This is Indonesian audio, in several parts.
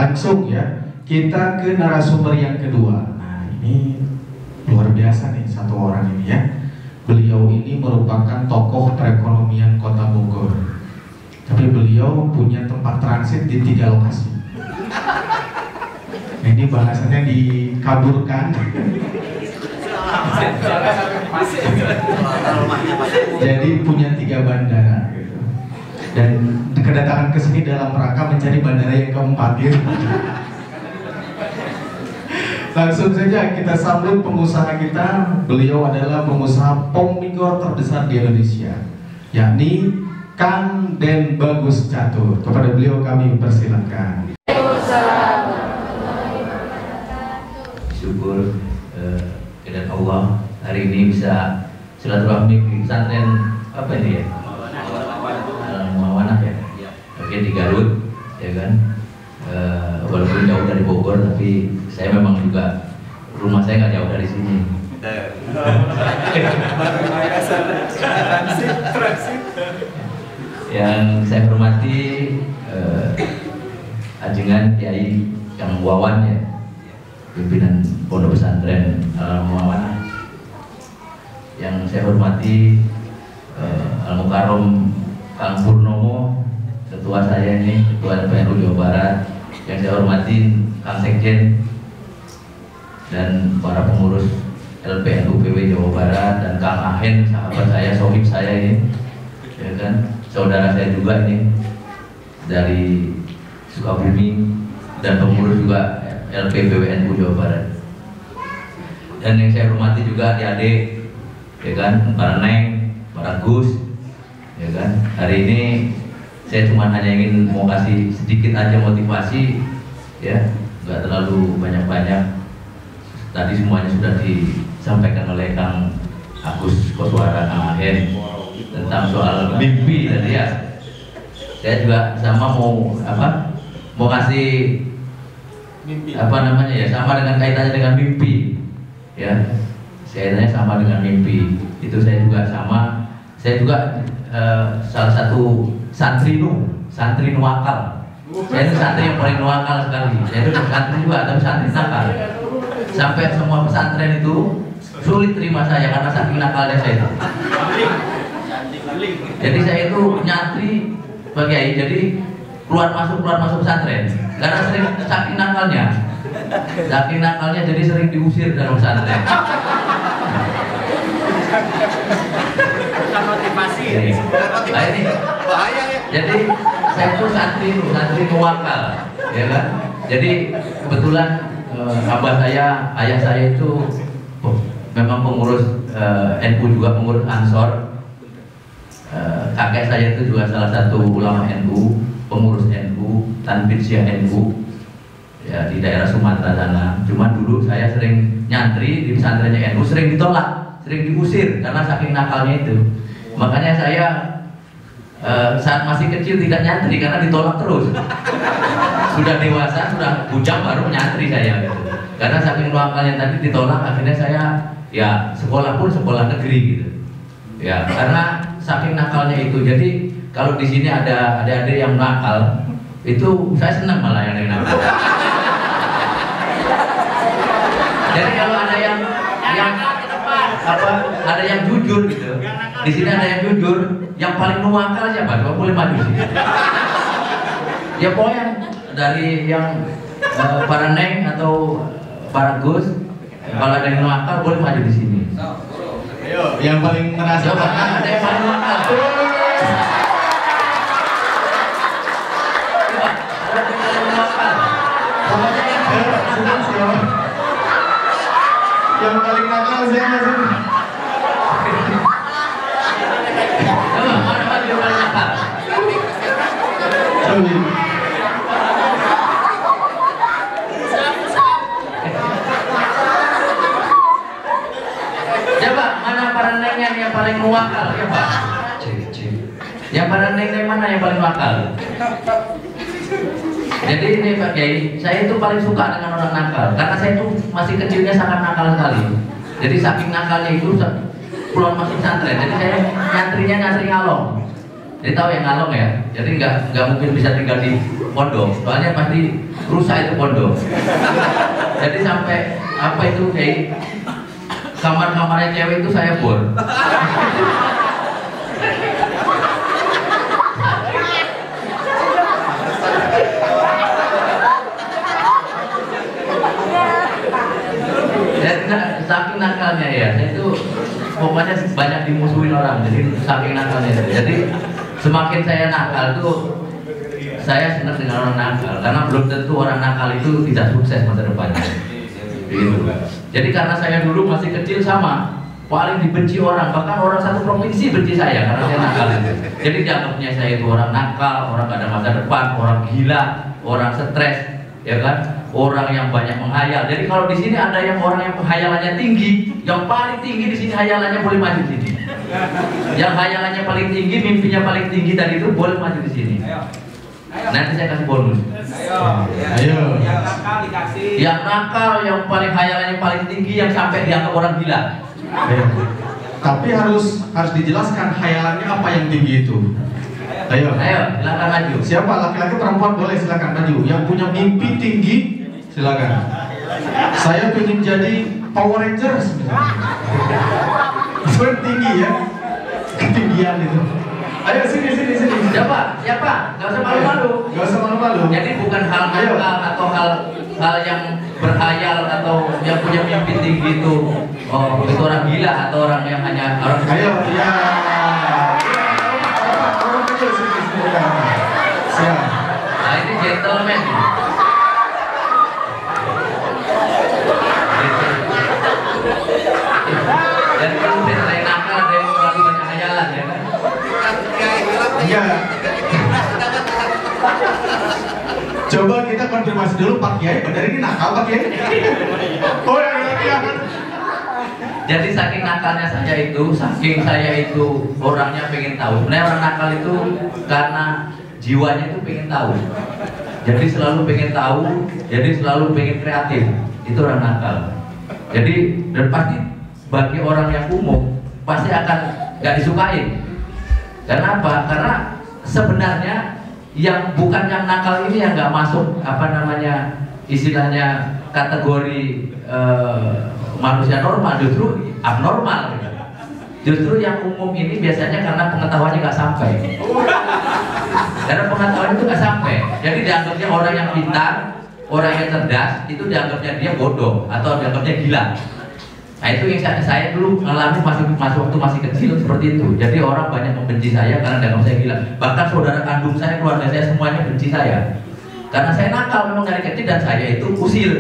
langsung ya kita ke narasumber yang kedua. Nah ini luar biasa nih satu orang ini ya. Beliau ini merupakan tokoh perekonomian Kota Bogor. Tapi beliau punya tempat transit di 3 lokasi. Nah, ini bahasanya dikaburkan. Jadi punya 3 bandara gitu. Dan kedatangan ke sini dalam rangka mencari bandara yang keempat gitu. Langsung saja kita sambut pengusaha kita. Beliau adalah pengusaha pom migor terbesar di Indonesia, yakni Kang Den Bagus Catur. Kepada beliau kami persilakan. Syukur kepada Allah hari ini bisa silaturahmi di pesantren apa ini ya? Mawanah ya. Oke, di Garut ya kan. Walaupun jauh dari Bogor, tapi saya memang juga rumah saya nggak jauh dari sini. Yang saya hormati ajengan Kiai Kang Wawan ya, pimpinan Pondok Pesantren Mawanah. Yang saya hormati Al Mukarrom Kang Purnomo, ketua saya ini, ketua PNU Jawa Barat. Yang saya hormati Kang Sekjen dan para pengurus LPNU PW Jawa Barat, dan Kang Ahen, sahabat saya, sohib saya ini, ya kan, saudara saya juga ini dari Sukabumi, dan pengurus juga LPPWNU Jawa Barat. Dan yang saya hormati juga adik-adik, ya kan, para Neng, para Gus, ya kan. Hari ini saya cuma hanya ingin mau kasih sedikit aja motivasi, ya, nggak terlalu banyak-banyak. Tadi semuanya sudah disampaikan oleh Kang Agus Koswara, Kang Ahen, tentang soal mimpi tadi ya. Saya juga sama mau kasih mimpi. Apa namanya ya, sama dengan kaitannya dengan mimpi, ya. Kaitannya sama dengan mimpi. Itu saya juga sama. Saya juga salah satu santri nuwakal. Saya itu santri yang paling nuwakal sekali. Saya itu santri juga, tapi santri nakal. Sampai semua pesantren itu sulit terima saya karena saking nakalnya saya itu. Jadi saya itu nyantri Pak Kiai, jadi keluar masuk pesantren karena sering saking nakalnya jadi sering diusir dari pesantren. Motivasi nah, ini bahaya ya. Jadi saya itu santri nuwakal, ya kan. Jadi kebetulan ayah saya itu memang pengurus NU juga, pengurus Ansor. Kakek saya itu juga salah satu ulama NU, pengurus NU, Tanfidsiyah NU, ya, di daerah Sumatera sana. Cuma dulu saya sering nyantri di pesantrennya NU, sering ditolak, sering diusir karena saking nakalnya itu. Makanya saya saat masih kecil tidak nyantri karena ditolak terus. Sudah dewasa, sudah bujang baru nyantri saya gitu. Karena saking nakalnya tadi ditolak, akhirnya saya ya sekolah pun sekolah negeri gitu. Ya, karena saking nakalnya itu. Jadi kalau di sini ada adik-adik yang nakal, itu saya senang malah yang nakal. Jadi kalau ada yang ada yang jujur gitu. Di sini ada yang jujur, yang paling nuwakal siapa? Coba boleh maju sini. Ya pokoknya dari yang para Neng atau para Gus, kalau ada yang nuwakal boleh maju di sini. Ayo, yang paling merasa ada yang paling nuwakal. Yang paling nakal siapa sih? Mana yang paling nakal? Coba mana para nengnya yang paling nuwakal? Coba. Yang para neng mana yang paling nakal? Jadi ini Pak Kiai, saya itu paling suka dengan orang nakal karena saya itu masih kecilnya sangat nakal sekali. Jadi saking nakalnya itu keluar masuk pesantren. Jadi saya nyantri ngalong. Jadi tahu yang ngalong ya, jadi nggak mungkin bisa tinggal di pondok, soalnya pasti rusak itu pondok. Jadi sampai apa itu kayak kamar-kamarnya cewek itu saya bor. Jadi saking nakalnya ya, saya itu pokoknya banyak dimusuhin orang, jadi saking nakalnya. Jadi semakin saya nakal tuh, saya senang dengan orang nakal, karena belum tentu orang nakal itu tidak sukses masa depannya. Gitu. Jadi karena saya dulu masih kecil sama, paling dibenci orang, bahkan orang satu provinsi benci saya karena saya nakal itu. Jadi dianggapnya saya itu orang nakal, orang gak ada masa depan, orang gila, orang stres, ya kan? Orang yang banyak menghayal. Jadi kalau di sini ada yang orang yang hayalannya tinggi, yang paling tinggi di sini hayalannya boleh maju di sini. Yang hayalannya paling tinggi, mimpinya paling tinggi tadi itu boleh maju di sini. Nanti saya kasih bonus. Ayo. Yang nakal dikasih. Yang nakal, yang paling hayalannya paling tinggi, yang sampai dianggap orang gila. Ayo. Tapi harus dijelaskan hayalannya apa yang tinggi itu. Ayo. Ayo, silakan maju. Siapa laki-laki perempuan boleh silakan maju. Yang punya mimpi tinggi silakan. Saya ingin jadi Power Rangers misalnya. Itu tinggi ya. Ketinggian itu. Ayo sini. Siapa? Gak usah malu-malu. Gak usah malu-malu. Jadi bukan hal nakal atau hal yang berhayal atau yang punya mimpi tinggi itu, oh itu orang gila atau orang yang hanya orang. Ayo ya. Siap. Nah ini gentleman. Jadi kalau saya nakal ada yang terlalu banyak hayalan ya kan? Iya. Coba kita konfirmasi dulu Pak Kiai, benar ini nakal Pak Kiai? Oh ya. Jadi saking nakalnya saya itu orangnya pengen tahu. Sebenarnya orang nakal itu karena jiwanya itu pengen tahu. Jadi selalu pengen tahu, jadi selalu pengen kreatif. Itu orang nakal. Jadi dan pasti bagi orang yang umum pasti akan nggak disukai. Karena apa? Karena sebenarnya yang bukan yang nakal ini yang nggak masuk istilahnya kategori manusia normal, justru abnormal. Justru yang umum ini biasanya karena pengetahuannya nggak sampai. Karena pengetahuan itu nggak sampai. Jadi dianggapnya orang yang pintar, orang yang cerdas itu dianggapnya dia bodoh atau dianggapnya gila. Nah itu yang saya dulu mengalami waktu masih kecil seperti itu. Jadi orang banyak membenci saya karena dianggap saya gila. Bahkan saudara kandung saya, keluarga saya semuanya benci saya. Karena saya nakal memang dari kecil dan saya itu usil.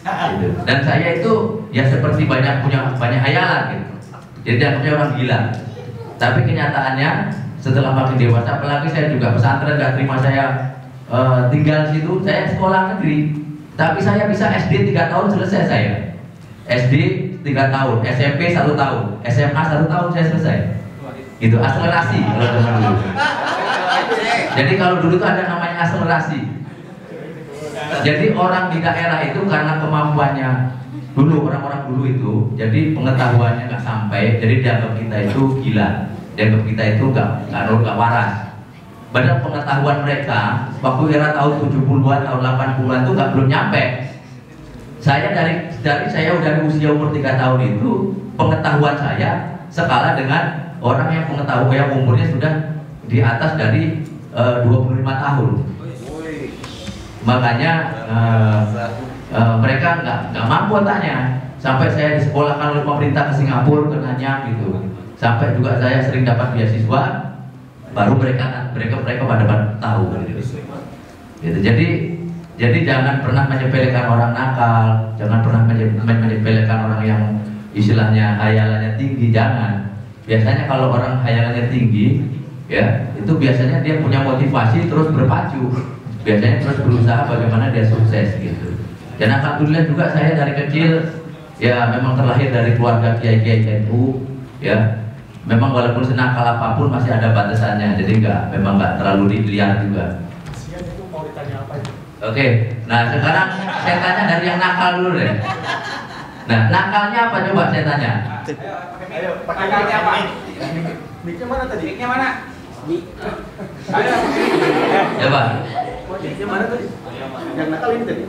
Gitu. Dan saya itu ya seperti punya banyak hayalan gitu. Jadi dianggapnya orang gila. Tapi kenyataannya setelah makin dewasa, apalagi saya juga pesantren gak terima saya tinggal di situ, saya sekolah negeri. Tapi saya bisa SD 3 tahun selesai saya. SD 3 tahun, SMP 1 tahun, SMA 1 tahun saya selesai. Itu akselerasi kalau zaman dulu. Jadi kalau dulu itu ada namanya akselerasi. Jadi orang di daerah itu karena kemampuannya dulu, orang-orang dulu itu, jadi pengetahuannya nggak sampai, jadi dianggap kita itu gila, dianggap kita itu nggak waras. Padahal pengetahuan mereka waktu era tahun 70-an, tahun 80-an itu belum nyampe. Saya dari usia umur 3 tahun itu pengetahuan saya sekala dengan orang yang umurnya sudah di atas dari 25 tahun. Makanya mereka nggak mampu otaknya. Sampai saya disekolahkan oleh pemerintah ke Singapura, ke Nanyang gitu. Sampai juga saya sering dapat beasiswa, baru mereka pada tahu gitu. Jadi jangan pernah menyepelekan orang nakal, jangan pernah menyepelekan orang yang istilahnya hayalannya tinggi, jangan. Biasanya kalau orang hayalannya tinggi, ya itu biasanya dia punya motivasi terus berpacu, biasanya terus berusaha bagaimana dia sukses gitu. Dan alhamdulillah juga saya dari kecil ya memang terlahir dari keluarga kiai-kiai NU, ya. Memang walaupun senakal apapun masih ada batasannya, jadi memang nggak terlalu dilihat juga. Oke, nah sekarang saya tanya dari yang nakal dulu deh. Nah, nakalnya apa coba saya tanya? Ayo, nakalnya apa? Mic-nya mana tadi? Mic-nya mana? Ya Pak. Yang mana tadi? Yang nakal ini tadi?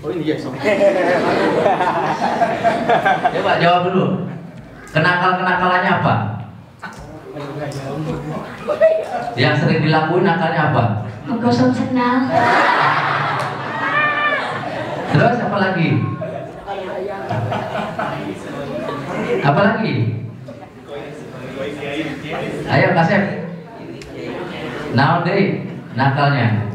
Oh ini ya, sok. Ya Pak, jawab dulu. Kenakalannya apa? Yang sering dilakuin nakalnya apa? Menggosok sendal. Terus apa lagi? Apa lagi? Ayo Kasep. Naon deh nakalnya?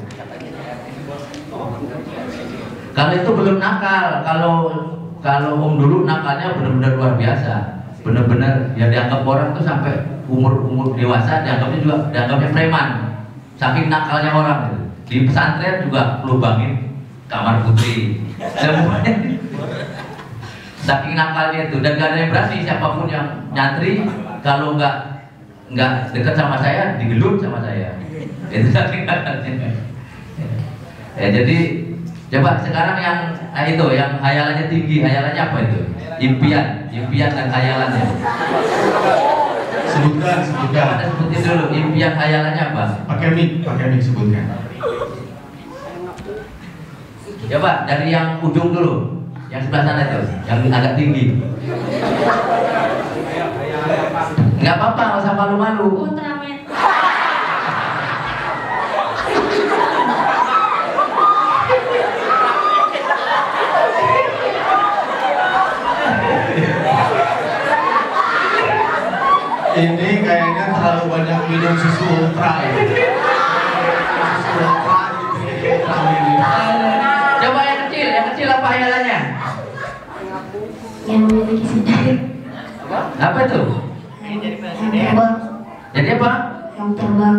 Kalau itu belum nakal, kalau dulu nakalnya benar-benar luar biasa, benar-benar ya dianggap orang tuh sampai umur dewasa dianggapnya preman, saking nakalnya orang. Di pesantren juga lubangin kamar putri, semuanya. Saking nakalnya itu, dan gak ada yang berani siapapun yang nyantri kalau nggak dekat sama saya digelut sama saya. Itu saking nakalnya. Ya, jadi coba sekarang yang itu yang hayalannya tinggi, hayalannya apa itu? Impian dan hayalannya. Sebutkan. Ada sebutin dulu impian hayalannya apa? Pakai mic sebutkan. Coba dari yang ujung dulu, yang sebelah sana itu, yang agak tinggi. Nggak apa-apa, nggak usah malu-malu. Ultraman. Ini kayaknya terlalu banyak minum susu ultra ya. Susu ultra ini. Coba yang kecil apa hayalannya? Yang memiliki sendiri. Apa itu? Yang terbang. Jadi apa? Yang terbang.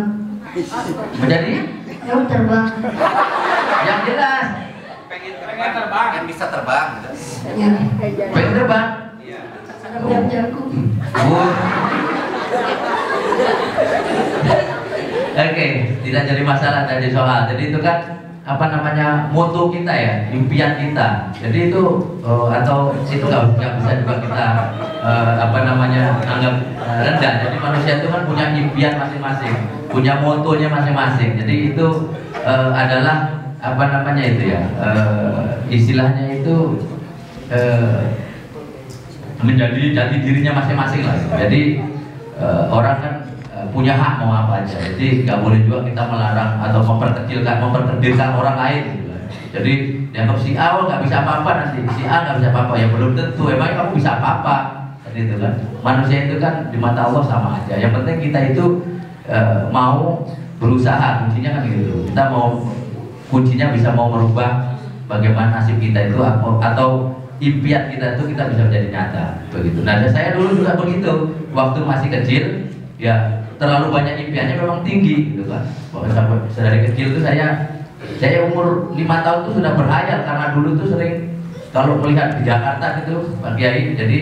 Menjadi? Yang terbang. Yang jelas. Pengen terbang, kan bisa terbang gitu. Yang Pengen terbang. yang jagung. Oke, tidak jadi masalah tadi soal. Jadi itu kan apa namanya moto kita ya, impian kita. Jadi itu atau itu nggak bisa juga kita apa namanya anggap rendah. Jadi manusia itu kan punya impian masing-masing, punya motonya masing-masing. Jadi itu adalah apa namanya itu ya, istilahnya itu menjadi jati dirinya masing-masing lah. Jadi orang kan punya hak mau apa aja. Jadi nggak boleh juga kita melarang atau memperkecilkan orang lain. Gitu. Jadi dianggap si A nggak bisa apa-apa, nanti si A nggak bisa apa-apa. Ya belum tentu. Emang kamu bisa apa-apa? Itu kan. Manusia itu kan di mata Allah sama aja. Yang penting kita itu mau berusaha. Kuncinya kan gitu. Kita kuncinya bisa mau merubah bagaimana nasib kita itu atau impian kita itu kita bisa menjadi nyata begitu. Nah saya dulu juga begitu waktu masih kecil ya, terlalu banyak impiannya memang tinggi gitu kan. Pokoknya dari kecil itu saya umur 5 tahun tuh sudah berhayal karena dulu tuh sering kalau melihat di Jakarta gitu Pak Kiai, jadi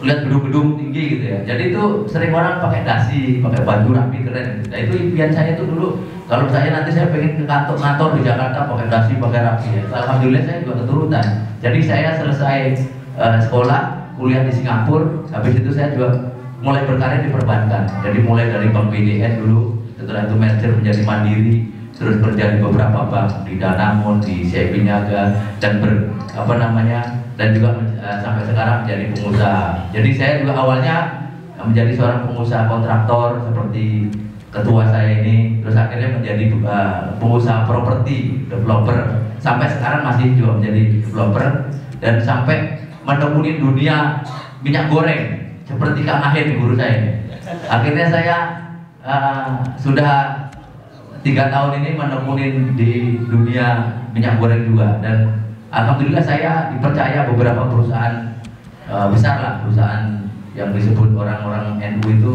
lihat gedung-gedung tinggi gitu ya. Jadi itu sering orang pakai dasi, pakai baju rapi keren. Nah itu impian saya tuh dulu. Kalau nanti saya pengen ke kantor di Jakarta pakai dasi, pakai rapi ya. Alhamdulillah saya juga keturutan. Jadi saya selesai sekolah, kuliah di Singapura. Habis itu saya juga mulai berkarir di perbankan. Jadi mulai dari Bank BDN dulu, setelah itu merger menjadi Mandiri, terus kerja di beberapa bank, di Danamon, di CIB Niaga, dan dan juga sampai sekarang menjadi pengusaha. Jadi saya juga awalnya menjadi seorang pengusaha kontraktor seperti ketua saya ini, terus akhirnya menjadi pengusaha properti, developer, sampai sekarang masih juga menjadi developer, dan sampai menekuni dunia minyak goreng seperti Kang Ahir di guru saya. Akhirnya saya sudah 3 tahun ini menekuni di dunia minyak goreng juga, dan alhamdulillah saya dipercaya beberapa perusahaan besar lah, perusahaan yang disebut orang-orang NU itu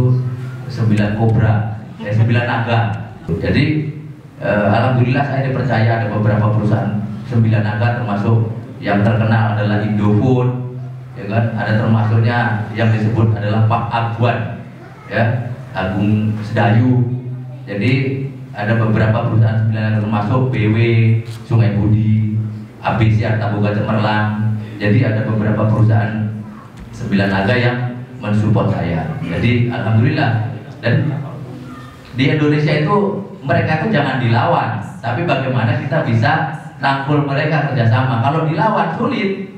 9 Kobra, 9 Naga. Jadi alhamdulillah saya dipercaya ada beberapa perusahaan 9 Naga, termasuk yang terkenal adalah Indofood, ya kan? Ada termasuknya yang disebut adalah Pak Agwan, ya, Agung Sedayu. Jadi ada beberapa perusahaan 9 Naga termasuk BW, Sungai Budi, ABC Arta Boga Cemerlang. Jadi ada beberapa perusahaan 9 Naga yang mensupport saya. Jadi alhamdulillah Dan di Indonesia itu mereka itu jangan dilawan, tapi bagaimana kita bisa rangkul mereka kerjasama. Kalau dilawan sulit,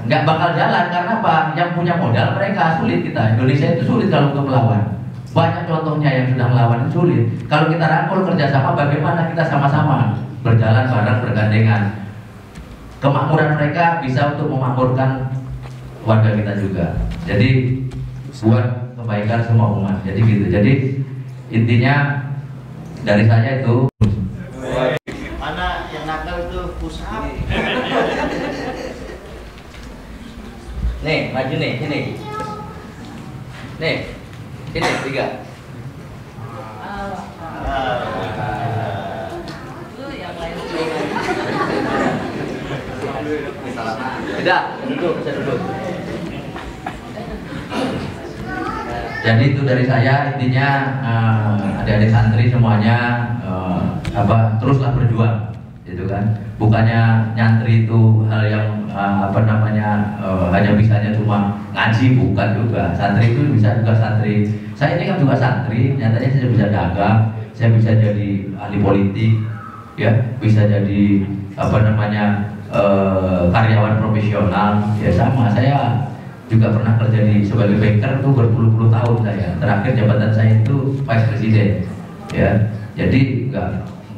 nggak bakal jalan. Karena apa? Yang punya modal mereka, sulit kita. Indonesia itu sulit kalau untuk melawan. Banyak contohnya yang sudah melawan itu sulit. Kalau kita rangkul kerjasama, bagaimana kita sama-sama berjalan bareng bergandengan. Kemakmuran mereka bisa untuk memakmurkan warga kita juga. Jadi buat kebaikan semua umat. Jadi gitu. Jadi intinya dari saya itu. Mana yang nakal itu push up. Nih, maju nih, sini. Nih, sini 3. Tidak, duduk, bisa duduk. Jadi itu dari saya, intinya adik-adik santri semuanya teruslah berjuang, gitu kan. Bukannya nyantri itu hal yang hanya bisanya cuma ngaji, bukan juga. Santri itu bisa juga santri. Saya ini kan juga santri, nyatanya saya bisa dagang, saya bisa jadi ahli politik, ya, bisa jadi karyawan profesional, ya sama. Saya juga pernah kerja sebagai banker itu berpuluh-puluh tahun saya. Terakhir jabatan saya itu vice presiden, ya. Jadi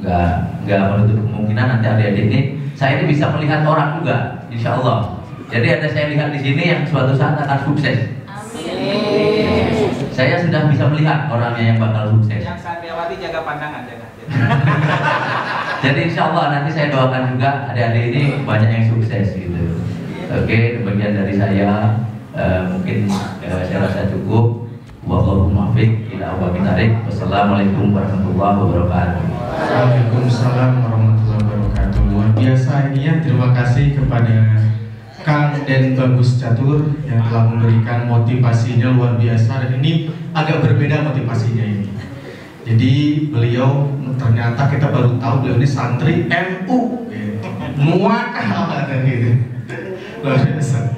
nggak menutup kemungkinan nanti adik-adik ini, saya ini bisa melihat orang juga, insya Allah. Jadi ada saya lihat di sini yang suatu saat akan sukses. Amin. Saya sudah bisa melihat orangnya yang bakal sukses. Yang Sandiawati jaga pandangan, jaga. Jadi insya Allah nanti saya doakan juga adik-adik ini banyak yang sukses gitu. Oke, demikian dari saya. Mungkin saya rasa cukup. Wallahu muwaffiq ila aqwamit thariq. Wassalamualaikum warahmatullahi wabarakatuh. Waalaikumsalam warahmatullahi wabarakatuh. Luar biasa ini ya. Terima kasih kepada Kang Den Bagus Catur yang telah memberikan motivasinya luar biasa, dan ini agak berbeda motivasinya ini. Jadi beliau ternyata kita baru tahu beliau ini santri NU, muakal gitu, luar biasa.